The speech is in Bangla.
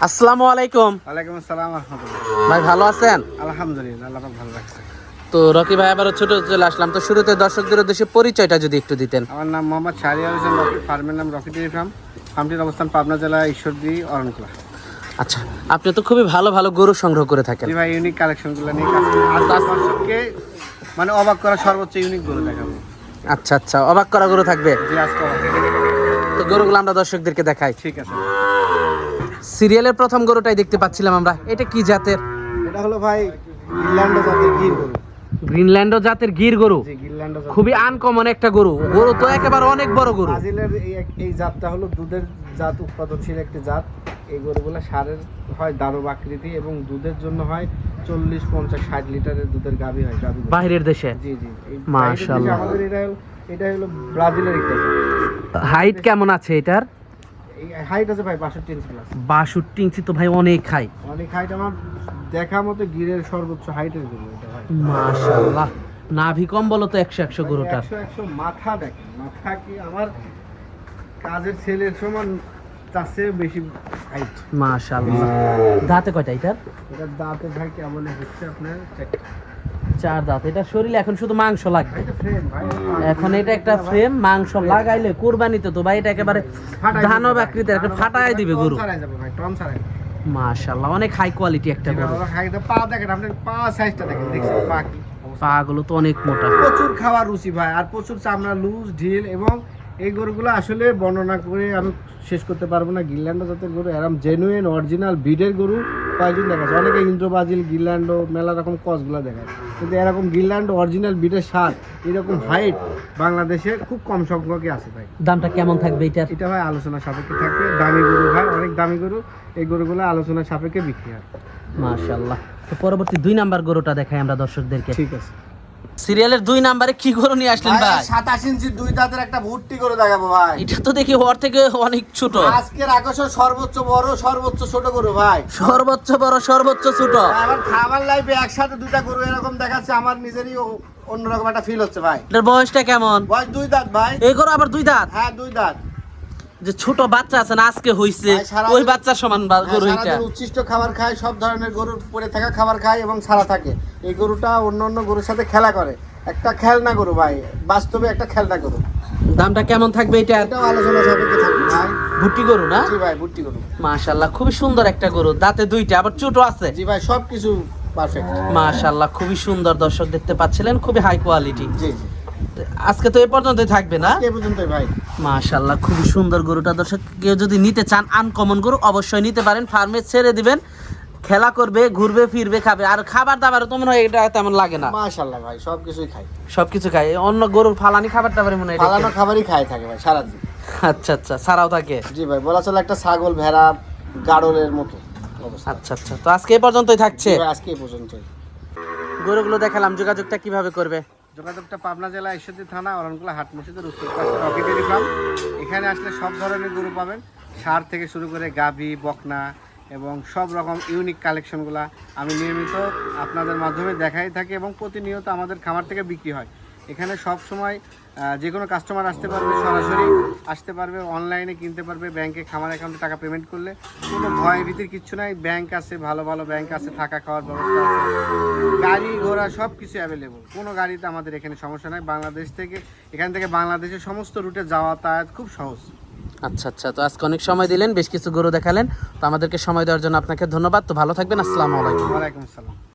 আসসালামু আলাইকুম। ওয়ালাইকুম আসসালাম রাহমাতুল্লাহ। ভাই ভালো আছেন? আলহামদুলিল্লাহ, আল্লাহ পাক ভালো রাখছে। তো রকি ভাই আবারও ছোট চলে আসলাম। তো শুরুতে দর্শকদের উদ্দেশ্যে পরিচয়টা যদি একটু দিতেন। আমার নাম মোহাম্মদ শাহরিয়ার হোসেন রকি, ফার্মের নাম রকি ডেইরি ফার্ম। ফার্মটির অবস্থান পাবনা জেলা ঈশ্বরদী অরণকুলা। আচ্ছা, আপনি তো খুবই ভালো ভালো গরু সংগ্রহ করে থাকেন। জি ভাই, ইউনিক কালেকশনগুলো নিয়ে কাজ করি। আজ দর্শককে মানে অবাক করা সর্বোচ্চ ইউনিক গরু দেখাবো। আচ্ছা আচ্ছা, অবাক করা গরু থাকবে। জি, আজকে অবাক। তো গরুগুলো আমরা দর্শকদেরকে দেখাই। ঠিক আছে। সিরিয়ালের প্রথম গরুটাই দেখতে পাচ্ছিলাম আমরা। এটা কি জাতের? এটা হলো ভাই গ্রিনল্যান্ড জাতের গির গরু। গ্রিনল্যান্ড জাতের গির গরু। জি, গ্রিনল্যান্ড জাতের। খুবই আনকমন একটা গরু। গরু তো একেবারে অনেক বড় গরু। ব্রাজিলের এই জাতটা হলো দুধের জাত উৎপাদনশীল একটি জাত। এই গরুগুলো সারের হয় দানব আকৃতি এবং দুধের জন্য হয় 40, 50, 60 লিটারের দুধের গাভী হয়। গাভী গরু। বাইরের দেশে। জি জি, এই মাশাআল্লাহ। আমাদের এটা হলো ব্রাজিলের একটা জাত। হাইট কেমন আছে এটার? এই হাইট আছে ভাই 62 ইঞ্চি প্লাস। 62 ইঞ্চি তো ভাই অনেক হাই। অনেক হাইট, আমার দেখা মতো গিরের সর্বোচ্চ হাইটের গরু এটা ভাই। মাশাআল্লাহ। নাভি কম্বল তো 100 গরুটার। 100 মাথা দেখেন, মাথা কি আমার কাজের ছেলের সমান, তার চেয়ে বেশি হাইট। মাশাআল্লাহ। দাঁতে কয়টা এটার? এটার দাঁতে ভাই কেমন হচ্ছে আপনার 4 দাঁত। এটা শরীরে এখন শুধু মাংস লাগবে। এটা ফ্রেম ভাই। এখন এটা একটা ফ্রেম, মাংস লাগাইলে কুরবানিতে তো ভাই এটা একেবারে দানব আকৃতির একটা ফাটায় দিবে গরু। ছাড়াই যাবে ভাই, টন ছাড়াই। মাশাআল্লাহ, অনেক হাই কোয়ালিটি একটা গরু। হাইটা পা দেখেন, আপনি পা সাইজটা দেখেন, দেখছেন পা কি অবস্থা? পা গুলো তো অনেক মোটা। প্রচুর খাওয়ার রুচি ভাই, আর প্রচুর চামড়া লুজ ঢিল, এবং এই গরুগুলো আসলে বর্ণনা করে আমি শেষ করতে পারবো না। গিরল্যান্ড জাতের গরু, এরকম জেনুইন অরিজিনাল ব্রিডের গরু কয়েকজন দেখা যায়। অনেকে ইন্দ্র ব্রাজিল, গিরল্যান্ড, মেলা রকম কসগুলো দেখায়, কিন্তু এরকম গিরল্যান্ড অরিজিনাল ব্রিডের স্বাদ, এরকম হাইট বাংলাদেশে খুব কম সংখ্যকই আছে ভাই। দামটা কেমন থাকবে এটার? এটা ভাই আলোচনা সাপেক্ষে থাকবে। দামি গরু ভাই, অনেক দামি গরু। এই গরুগুলো আলোচনা সাপেক্ষে বিক্রি হয়। মাশাআল্লাহ। তো পরবর্তী 2 নাম্বার গরুটা দেখাই আমরা দর্শকদেরকে। ঠিক আছে। সিরিয়ালের 2 নাম্বারে কি গরু নিয়ে আসলেন ভাই? 27 ইঞ্চি 2 দাঁতের একটা ভুট্টি গরু দেখাবো ভাই। এটা তো দেখি ওর থেকে অনেক ছোট। আজকের আকর্ষণ সর্বোচ্চ বড়, সর্বোচ্চ ছোট গরু ভাই। সর্বোচ্চ বড়, সর্বোচ্চ ছোট। আমার খাবার লাইফে একসাথে 2টা গরু এরকম দেখাচ্ছে, আমার নিজেরই অন্যরকম একটা ফিল হচ্ছে ভাই। এটার বয়সটা কেমন? বয়স 2 দাঁত ভাই। এই গরু আবার 2 দাঁত? হ্যাঁ, 2 দাঁত। যে ছোট বাচ্চা আছে না, আজকে হইছে ভাই, সারাদিন- ওই বাচ্চার সমান গরু এটা। সারাদিন উচ্ছিষ্ট খাবার খায়, সব ধরনের গরুর পরে থাকা খাবার খায় এবং সারা থাকে। এই গরুটা অন্য অন্য গরুর সাথে খেলা করে, একটা খেলনা গরু ভাই, বাস্তবে একটা খেলনা গরু। দামটা কেমন থাকবে এটা? এটাও আলোচনা সাপেক্ষে থাকবে ভাই। ভুট্টি গরু না? জি ভাই, ভুট্টি গরু। মাশাআল্লাহ, খুবই সুন্দর একটা গরু। দাঁতে 2টা, আবার ছোট আছে। জি ভাই, সবকিছু পারফেক্ট। মাশাআল্লাহ, খুবই সুন্দর। দর্শক দেখতে পাচ্ছিলেন, খুবই হাই কোয়ালিটি। জি জি, আজকে তো এই পর্যন্তই থাকবে না? এই পর্যন্তই ভাই। মাশাআল্লাহ, খুবই সুন্দর গরুটা। দর্শক কেউ যদি নিতে চান আনকমন গরু, অবশ্যই নিতে পারেন। ফার্মে ছেড়ে দিবেন, খেলা করবে, ঘুরবে ফিরবে, খাবে। আর খাবার দাবার তো মনে হয় এটা তেমন লাগে না। মাশাআল্লাহ ভাই, সবকিছুই খায়। সবকিছু খায়। অন্য গরুর ফালানি খাবার টাবার মনে হয় এটা ফালানো খায়। খাবারই খায় থাকে ভাই সারাদিন। আচ্ছা আচ্ছা, ছাড়াও থাকে। জি ভাই, বলা চলে একটা ছাগল, ভেড়া, গাড়লের মতো অবস্থা। আচ্ছা আচ্ছা, তো আজকে এই পর্যন্তই থাকছে। জি ভাই, আজকে এই পর্যন্তই। গরুগুলো দেখালাম, যোগাযোগটা কিভাবে করবে? যোগাযোগটা পাবনা জেলা ঈশ্বরদী থানা অরণকুলা হাট মসজিদের উত্তর পাশে রকি ডেইরি ফার্ম। এখানে আসলে সব ধরনের গরু পাবেন, ষাঁড় থেকে শুরু করে গাভী, বকনা এবং সব রকম ইউনিক কালেকশনগুলা আমি নিয়মিত আপনাদের মাধ্যমে দেখাই থাকি এবং প্রতিনিয়ত আমাদের খামার থেকে বিক্রি হয়। এখানে সব সময় যে কোনো কাস্টমার আসতে পারবে, সরাসরি আসতে পারবে, অনলাইনে কিনতে পারবে, ব্যাংকে খামার অ্যাকাউন্টে টাকা পেমেন্ট করলে কোনো ভয় ভীতির কিচ্ছু নাই। ব্যাংক আছে, ভালো ভালো ব্যাংক আছে, থাকা খাওয়ার ব্যবস্থা আছে, গাড়ি ঘোড়া সব কিছু অ্যাভেলেবল। কোনো গাড়িতে আমাদের এখানে সমস্যা নাই। বাংলাদেশ থেকে, এখান থেকে বাংলাদেশের সমস্ত রুটে যাতায়াত খুব সহজ। আচ্ছা আচ্ছা, তো আজকে অনেক সময় দিলেন, বেশ কিছু গরু দেখালেন। তো আমাদেরকে সময় দেওয়ার জন্য আপনাকে ধন্যবাদ। তো ভালো থাকবেন। আসসালামু আলাইকুম। ওয়ালাইকুম আসসালাম।